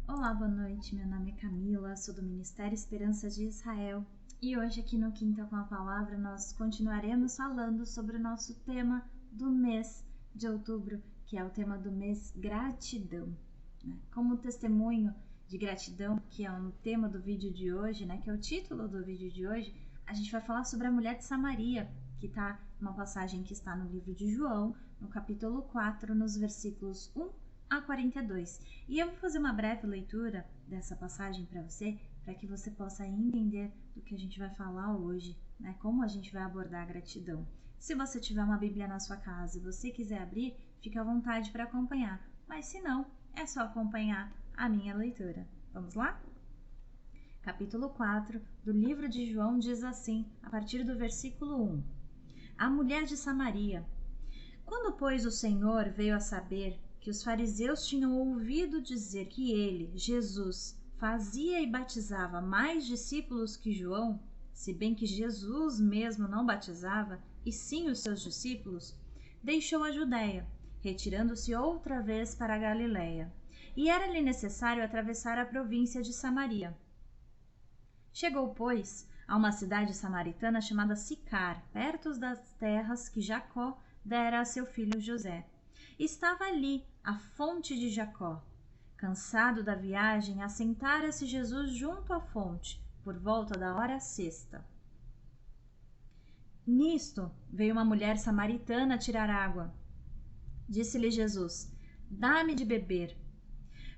Olá, boa noite. Meu nome é Camila, sou do Ministério Esperança de Israel e hoje aqui no Quinta com a Palavra nós continuaremos falando sobre o nosso tema do mês de outubro, que é o tema do mês gratidão. Como testemunho de gratidão, que é um tema do vídeo de hoje, que é o título do vídeo de hoje, a gente vai falar sobre a mulher de Samaria, que está uma passagem que está no livro de João, no capítulo 4, nos versículos 1 a 42. E eu vou fazer uma breve leitura dessa passagem para você, para que você possa entender do que a gente vai falar hoje, como a gente vai abordar a gratidão. Se você tiver uma Bíblia na sua casa e você quiser abrir, fique à vontade para acompanhar, mas se não, é só acompanhar a minha leitura. Vamos lá? Capítulo 4 do livro de João diz assim, a partir do versículo 1. A mulher de Samaria. Quando, pois, o Senhor veio a saber que os fariseus tinham ouvido dizer que ele, Jesus, fazia e batizava mais discípulos que João, se bem que Jesus mesmo não batizava, e sim os seus discípulos, deixou a Judéia, retirando-se outra vez para a Galiléia, e era-lhe necessário atravessar a província de Samaria. Chegou, pois, a uma cidade samaritana chamada Sicar, perto das terras que Jacó dera a seu filho José. Estava ali a fonte de Jacó. Cansado da viagem, assentara-se Jesus junto à fonte, por volta da hora sexta. Nisto veio uma mulher samaritana tirar água. Disse-lhe Jesus: dá-me de beber.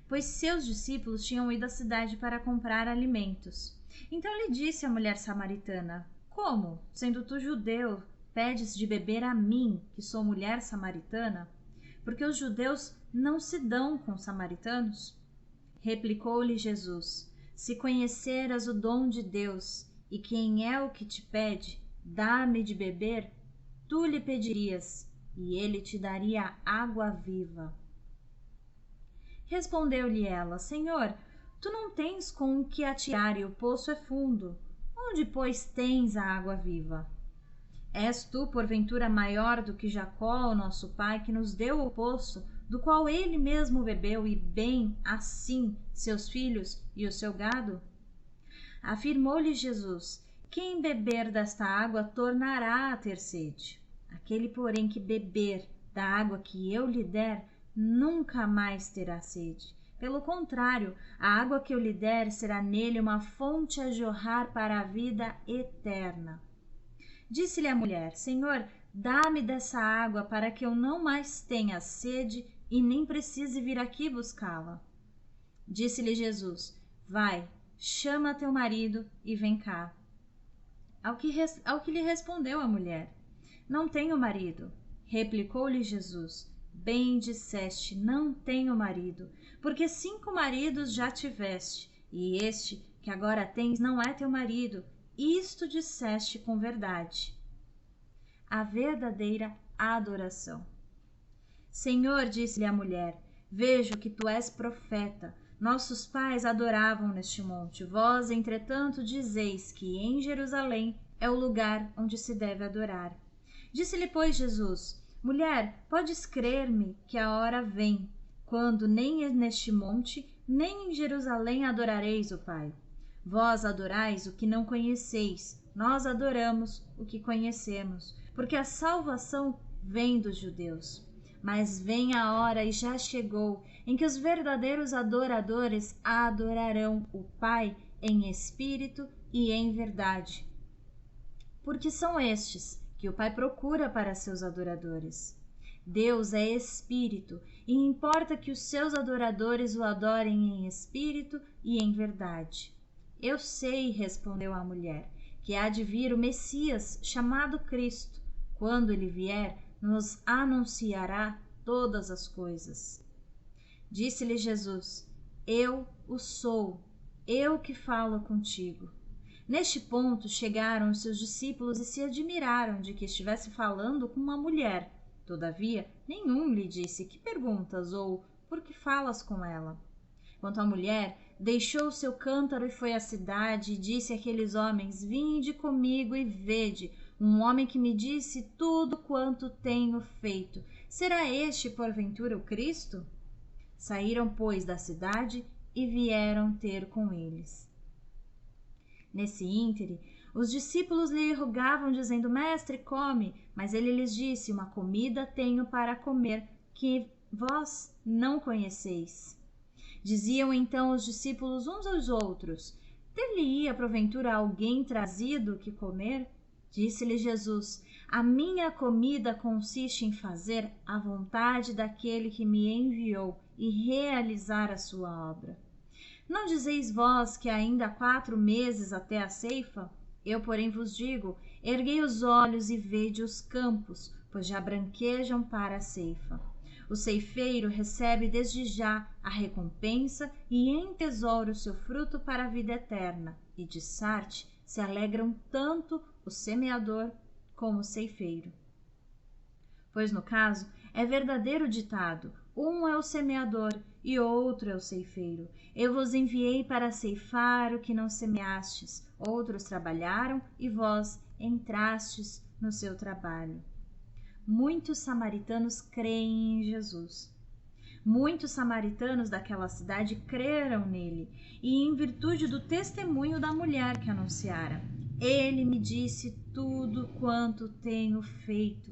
Pois seus discípulos tinham ido à cidade para comprar alimentos. Então lhe disse a mulher samaritana: como, sendo tu judeu, pedes de beber a mim, que sou mulher samaritana? Porque os judeus não se dão com os samaritanos? Replicou-lhe Jesus: se conheceras o dom de Deus, e quem é o que te pede, dá-me de beber, tu lhe pedirias, e ele te daria água viva. Respondeu-lhe ela: Senhor, tu não tens com o que atear e o poço é fundo. Onde, pois, tens a água viva? És tu, porventura, maior do que Jacó, nosso pai, que nos deu o poço, do qual ele mesmo bebeu, e bem assim seus filhos e o seu gado? Afirmou-lhe Jesus: quem beber desta água tornará a ter sede. Aquele, porém, que beber da água que eu lhe der, nunca mais terá sede. Pelo contrário, a água que eu lhe der será nele uma fonte a jorrar para a vida eterna. Disse-lhe a mulher: Senhor, dá-me dessa água para que eu não mais tenha sede e nem precise vir aqui buscá-la. Disse-lhe Jesus: vai, chama teu marido e vem cá. Ao que lhe respondeu a mulher: não tenho marido. Replicou-lhe Jesus: bem disseste, não tenho marido, porque 5 maridos já tiveste, e este que agora tens não é teu marido. Isto disseste com verdade. A verdadeira adoração. Senhor, disse-lhe a mulher, vejo que tu és profeta. Nossos pais adoravam neste monte. Vós, entretanto, dizeis que em Jerusalém é o lugar onde se deve adorar. Disse-lhe, pois, Jesus: mulher, podes crer-me que a hora vem, quando nem neste monte, nem em Jerusalém adorareis o Pai. Vós adorais o que não conheceis, nós adoramos o que conhecemos, porque a salvação vem dos judeus. Mas vem a hora, e já chegou, em que os verdadeiros adoradores adorarão o Pai em espírito e em verdade. Porque são estes que o Pai procura para seus adoradores. Deus é espírito, e importa que os seus adoradores o adorem em espírito e em verdade. Eu sei, respondeu a mulher, que há de vir o Messias, chamado Cristo. Quando ele vier, nos anunciará todas as coisas. Disse-lhe Jesus: eu o sou, eu que falo contigo. Neste ponto chegaram os seus discípulos e se admiraram de que estivesse falando com uma mulher. Todavia, nenhum lhe disse: que perguntas ou por que falas com ela? Quanto à mulher, deixou o seu cântaro e foi à cidade, e disse àqueles homens: vinde comigo e vede, um homem que me disse tudo quanto tenho feito. Será este, porventura, o Cristo? Saíram, pois, da cidade e vieram ter com eles. Nesse íntere, os discípulos lhe rogavam, dizendo: Mestre, come. Mas ele lhes disse: Uma comida tenho para comer, que vós não conheceis. Diziam então os discípulos uns aos outros: Ter-lhe-ia porventura alguém trazido que comer? Disse-lhe Jesus: A minha comida consiste em fazer a vontade daquele que me enviou e realizar a sua obra. Não dizeis vós que ainda há 4 meses até a ceifa? Eu, porém, vos digo: erguei os olhos e vede os campos, pois já branquejam para a ceifa. O ceifeiro recebe desde já a recompensa e entesoura o seu fruto para a vida eterna, e de Sarte se alegram tanto o semeador como o ceifeiro. Pois no caso é verdadeiro ditado: um é o semeador e outro é o ceifeiro. Eu vos enviei para ceifar o que não semeastes, outros trabalharam e vós entrastes no seu trabalho. Muitos samaritanos creem em Jesus. Muitos samaritanos daquela cidade creram nele, e em virtude do testemunho da mulher que anunciara: Ele me disse tudo quanto tenho feito.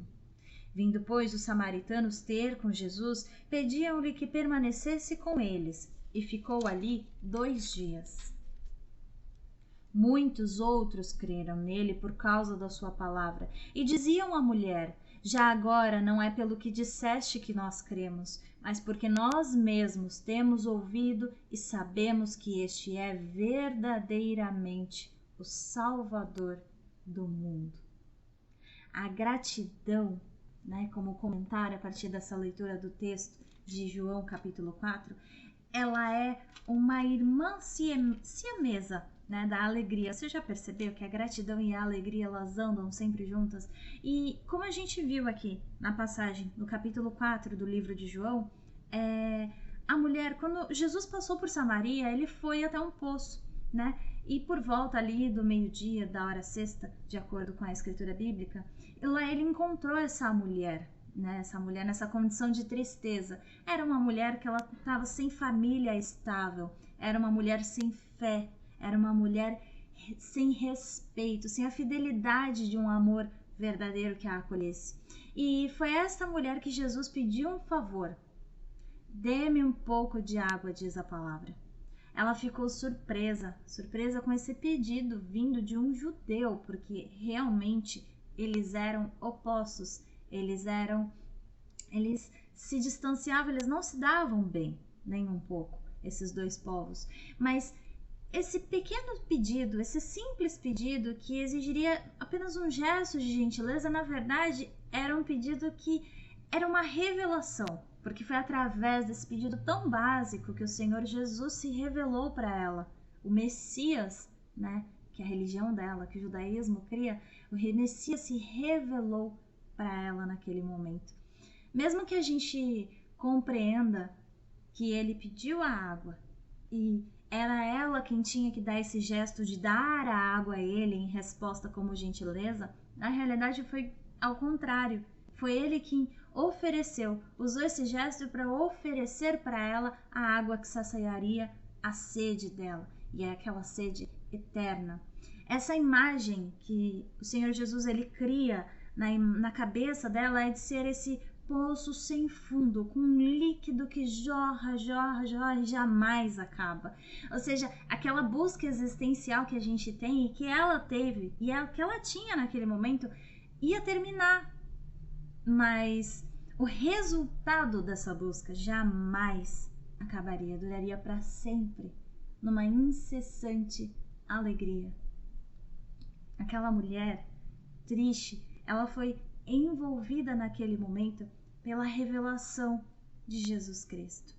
Vindo, pois, os samaritanos ter com Jesus, pediam-lhe que permanecesse com eles, e ficou ali 2 dias. Muitos outros creram nele por causa da sua palavra, e diziam à mulher: Já agora não é pelo que disseste que nós cremos, mas porque nós mesmos temos ouvido e sabemos que este é verdadeiramente o Salvador do mundo. A gratidão, como comentário a partir dessa leitura do texto de João capítulo 4, ela é uma irmã siamesa, da alegria. Você já percebeu que a gratidão e a alegria elas andam sempre juntas? E como a gente viu aqui na passagem, no capítulo 4 do livro de João, a mulher, quando Jesus passou por Samaria, ele foi até um poço, e por volta ali do meio-dia, da hora sexta, de acordo com a escritura bíblica, lá ele encontrou essa mulher nessa condição de tristeza. Era uma mulher que ela estava sem família estável, era uma mulher sem fé, era uma mulher sem respeito, sem a fidelidade de um amor verdadeiro que a acolhesse. E foi esta mulher que Jesus pediu um favor: dê-me um pouco de água, diz a palavra. Ela ficou surpresa com esse pedido vindo de um judeu, porque realmente eles eram opostos, eles se distanciavam, eles não se davam bem, nem um pouco, esses 2 povos. Mas esse pequeno pedido, esse simples pedido que exigiria apenas um gesto de gentileza, na verdade era um pedido que era uma revelação, porque foi através desse pedido tão básico que o Senhor Jesus se revelou para ela, o Messias, que é a religião dela, que o judaísmo cria, o Messias se revelou para ela naquele momento. Mesmo que a gente compreenda que ele pediu a água e era ela quem tinha que dar esse gesto de dar a água a ele em resposta como gentileza, na realidade foi ao contrário. Foi ele quem ofereceu, usou esse gesto para oferecer para ela a água que saciaria a sede dela, e é aquela sede eterna. Essa imagem que o Senhor Jesus ele cria na cabeça dela é de ser esse poço sem fundo, com um líquido que jorra e jamais acaba. Ou seja, aquela busca existencial que a gente tem e que ela teve, e que ela tinha naquele momento, ia terminar. Mas o resultado dessa busca jamais acabaria, duraria para sempre, numa incessante alegria. Aquela mulher triste, ela foi envolvida naquele momento pela revelação de Jesus Cristo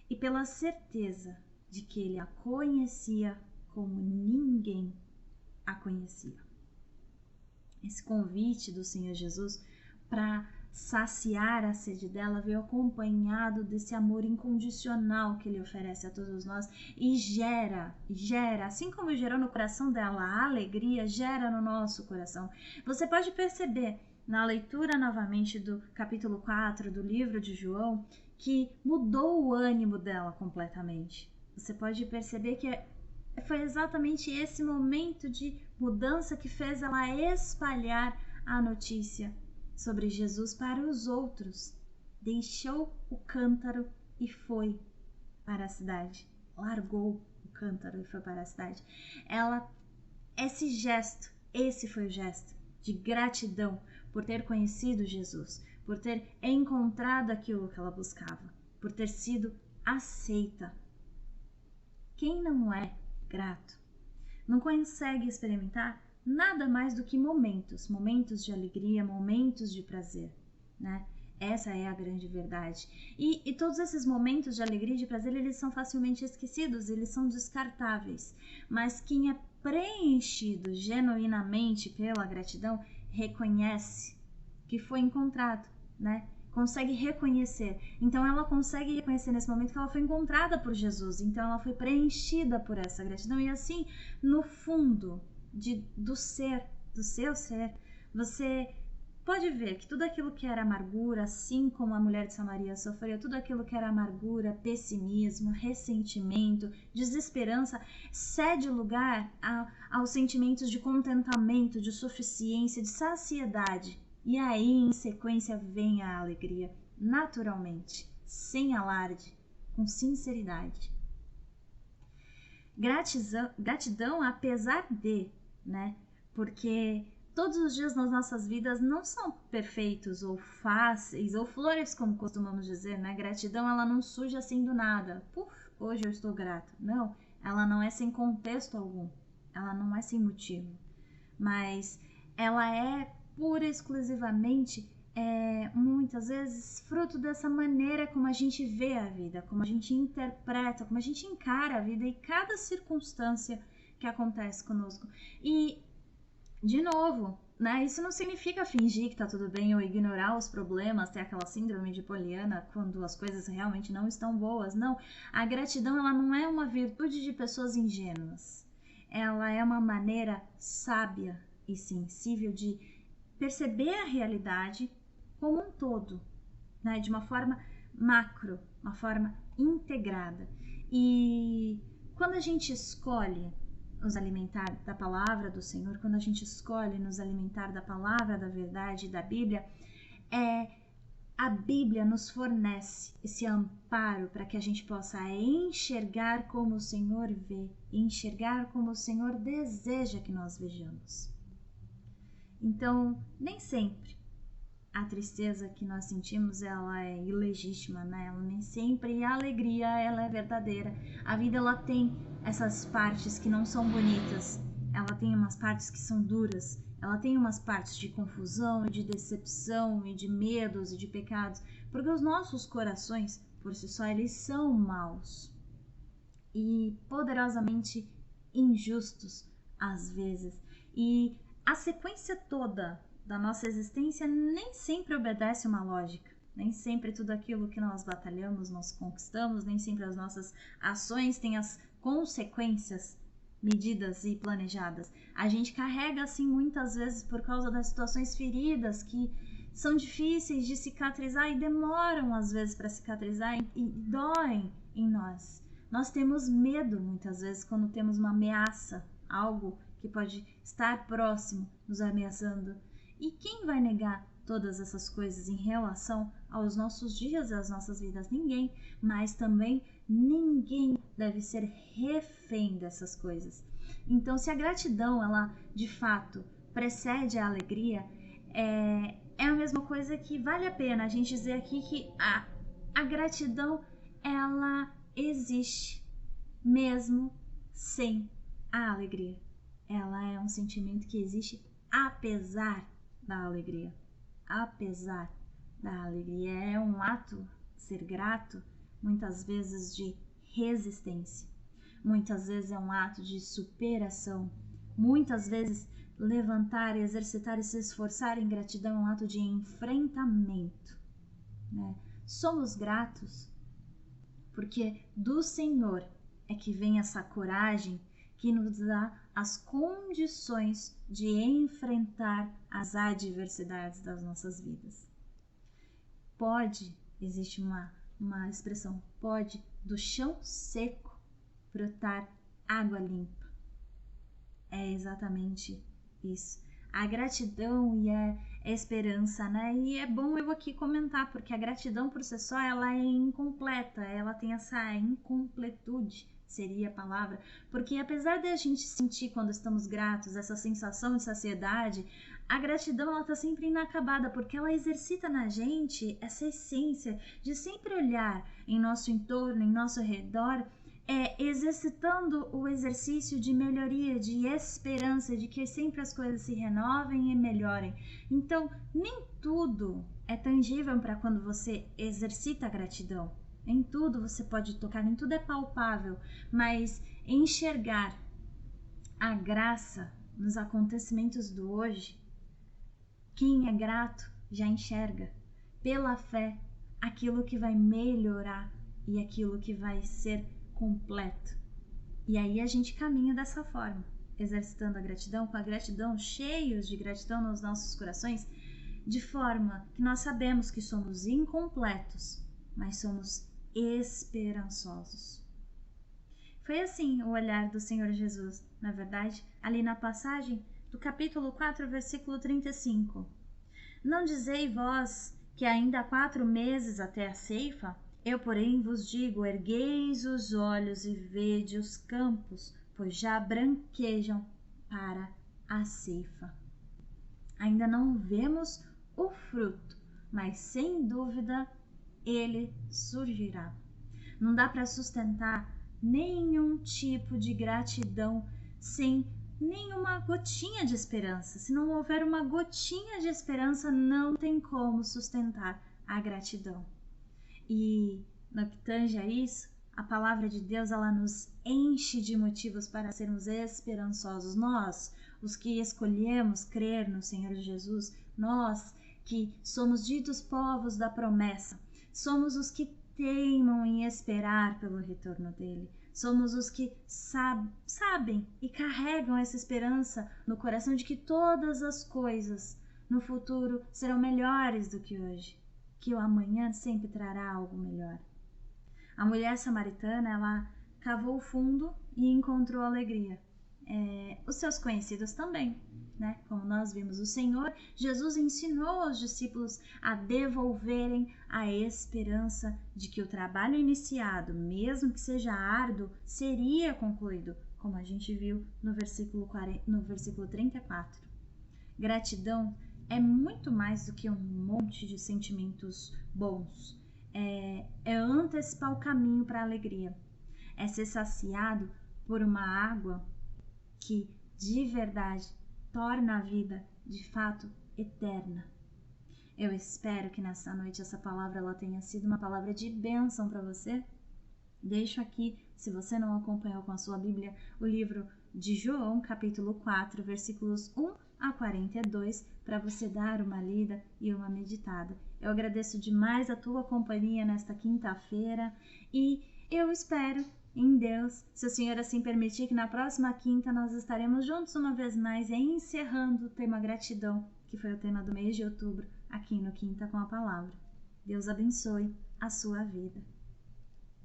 e pela certeza de que ele a conhecia como ninguém a conhecia. Esse convite do Senhor Jesus para saciar a sede dela veio acompanhado desse amor incondicional que ele oferece a todos nós e gera, assim como gerou no coração dela a alegria, gera no nosso coração. Você pode perceber na leitura novamente do capítulo 4 do livro de João que mudou o ânimo dela completamente. Você pode perceber que foi exatamente esse momento de mudança que fez ela espalhar a notícia sobre Jesus para os outros. Deixou o cântaro e foi para a cidade. Largou o cântaro e foi para a cidade. Esse foi o gesto de gratidão por ter conhecido Jesus, por ter encontrado aquilo que ela buscava, por ter sido aceita. Quem não é grato não consegue experimentar nada mais do que momentos de alegria, momentos de prazer, né? Essa é a grande verdade. E todos esses momentos de alegria e de prazer, eles são facilmente esquecidos, eles são descartáveis. Mas quem é preenchido genuinamente pela gratidão, reconhece que foi encontrado, né? Consegue reconhecer. Então ela consegue reconhecer nesse momento que ela foi encontrada por Jesus. Então ela foi preenchida por essa gratidão. E assim, no fundo do seu ser, você pode ver que tudo aquilo que era amargura, assim como a mulher de Samaria sofreu, tudo aquilo que era amargura, pessimismo, ressentimento, desesperança, cede lugar aos sentimentos de contentamento, de suficiência, de saciedade. E aí, em sequência, vem a alegria, naturalmente, sem alarde, com sinceridade. Gratidão apesar de, né? Porque todos os dias nas nossas vidas não são perfeitos ou fáceis ou flores, como costumamos dizer, né? Gratidão, ela não surge assim do nada. Puf, hoje eu estou grato. Não, ela não é sem contexto algum. Ela não é sem motivo. Mas ela é pura e exclusivamente, muitas vezes, fruto dessa maneira como a gente vê a vida, como a gente interpreta, como a gente encara a vida e cada circunstância que acontece conosco. E, de novo, né, isso não significa fingir que tá tudo bem ou ignorar os problemas, ter aquela síndrome de Poliana quando as coisas realmente não estão boas. Não, a gratidão, ela não é uma virtude de pessoas ingênuas. Ela é uma maneira sábia e sensível de perceber a realidade como um todo, né? De uma forma macro, uma forma integrada. E quando a gente escolhe nos alimentar da palavra do Senhor, quando a gente escolhe nos alimentar da palavra da verdade, da Bíblia, a Bíblia nos fornece esse amparo para que a gente possa enxergar como o Senhor vê, enxergar como o Senhor deseja que nós vejamos. Então, nem sempre a tristeza que nós sentimos, ela é ilegítima, né? Ela nem sempre a alegria, ela é verdadeira. A vida, ela tem essas partes que não são bonitas. Ela tem umas partes que são duras. Ela tem umas partes de confusão e de decepção e de medos e de pecados. Porque os nossos corações, por si só, eles são maus e poderosamente injustos às vezes. E a sequência toda da nossa existência nem sempre obedece uma lógica. Nem sempre tudo aquilo que nós batalhamos, nós conquistamos, nem sempre as nossas ações têm as consequências medidas e planejadas. A gente carrega assim muitas vezes por causa das situações feridas que são difíceis de cicatrizar e demoram às vezes para cicatrizar e doem em nós. Nós temos medo muitas vezes quando temos uma ameaça, algo que pode estar próximo, nos ameaçando. E quem vai negar todas essas coisas em relação aos nossos dias e às nossas vidas? Ninguém, mas também ninguém deve ser refém dessas coisas. Então, se a gratidão, ela de fato precede a alegria, é a mesma coisa que vale a pena a gente dizer aqui que a gratidão, ela existe mesmo sem a alegria. Ela é um sentimento que existe apesar da alegria. Apesar da alegria. É um ato, ser grato, muitas vezes de resistência. Muitas vezes é um ato de superação. Muitas vezes levantar, exercitar e se esforçar em gratidão é um ato de enfrentamento, né? Somos gratos porque do Senhor é que vem essa coragem que nos dá as condições de enfrentar as adversidades das nossas vidas. Existe uma expressão, pode, do chão seco brotar água limpa. É exatamente isso. A gratidão e a esperança, né? E é bom eu aqui comentar, porque a gratidão por si só, ela é incompleta, ela tem essa incompletude, seria a palavra, porque apesar de a gente sentir quando estamos gratos, essa sensação de saciedade, a gratidão ela está sempre inacabada, porque ela exercita na gente essa essência de sempre olhar em nosso entorno, em nosso redor, exercitando o exercício de melhoria, de esperança, de que sempre as coisas se renovem e melhorem. Então, nem tudo é tangível para quando você exercita a gratidão. Em tudo você pode tocar, nem tudo é palpável, mas enxergar a graça nos acontecimentos do hoje, quem é grato já enxerga pela fé aquilo que vai melhorar e aquilo que vai ser completo. E aí a gente caminha dessa forma, exercitando a gratidão, com a gratidão, cheios de gratidão nos nossos corações, de forma que nós sabemos que somos incompletos, mas somos esperançosos. Foi assim o olhar do Senhor Jesus, na verdade, ali na passagem do capítulo 4, versículo 35. Não dizei vós que ainda há 4 meses até a ceifa? Eu, porém, vos digo, ergueis os olhos e vede os campos, pois já branquejam para a ceifa. Ainda não vemos o fruto, mas sem dúvida ele surgirá. Não dá para sustentar nenhum tipo de gratidão sem nenhuma gotinha de esperança. Se não houver uma gotinha de esperança, não tem como sustentar a gratidão. E no que tange a isso, a palavra de Deus ela nos enche de motivos para sermos esperançosos. Nós, os que escolhemos crer no Senhor Jesus, nós que somos ditos povos da promessa, somos os que teimam em esperar pelo retorno dele. Somos os que sabem e carregam essa esperança no coração de que todas as coisas no futuro serão melhores do que hoje, que o amanhã sempre trará algo melhor. A mulher samaritana, ela cavou fundo e encontrou alegria. Os seus conhecidos também, né? Como nós vimos, o Senhor Jesus ensinou aos discípulos a devolverem a esperança de que o trabalho iniciado, mesmo que seja árduo, seria concluído, como a gente viu no versículo 34. Gratidão é muito mais do que um monte de sentimentos bons. É antecipar o caminho para a alegria. É ser saciado por uma água que, de verdade, torna a vida, de fato, eterna. Eu espero que nessa noite essa palavra ela tenha sido uma palavra de bênção para você. Deixo aqui, se você não acompanhou com a sua Bíblia, o livro de João, capítulo 4, versículos 1 a 42, para você dar uma lida e uma meditada. Eu agradeço demais a tua companhia nesta quinta-feira e eu espero em Deus, se o Senhor assim permitir, que na próxima quinta nós estaremos juntos uma vez mais, encerrando o tema gratidão, que foi o tema do mês de outubro, aqui no Quinta com a Palavra. Deus abençoe a sua vida.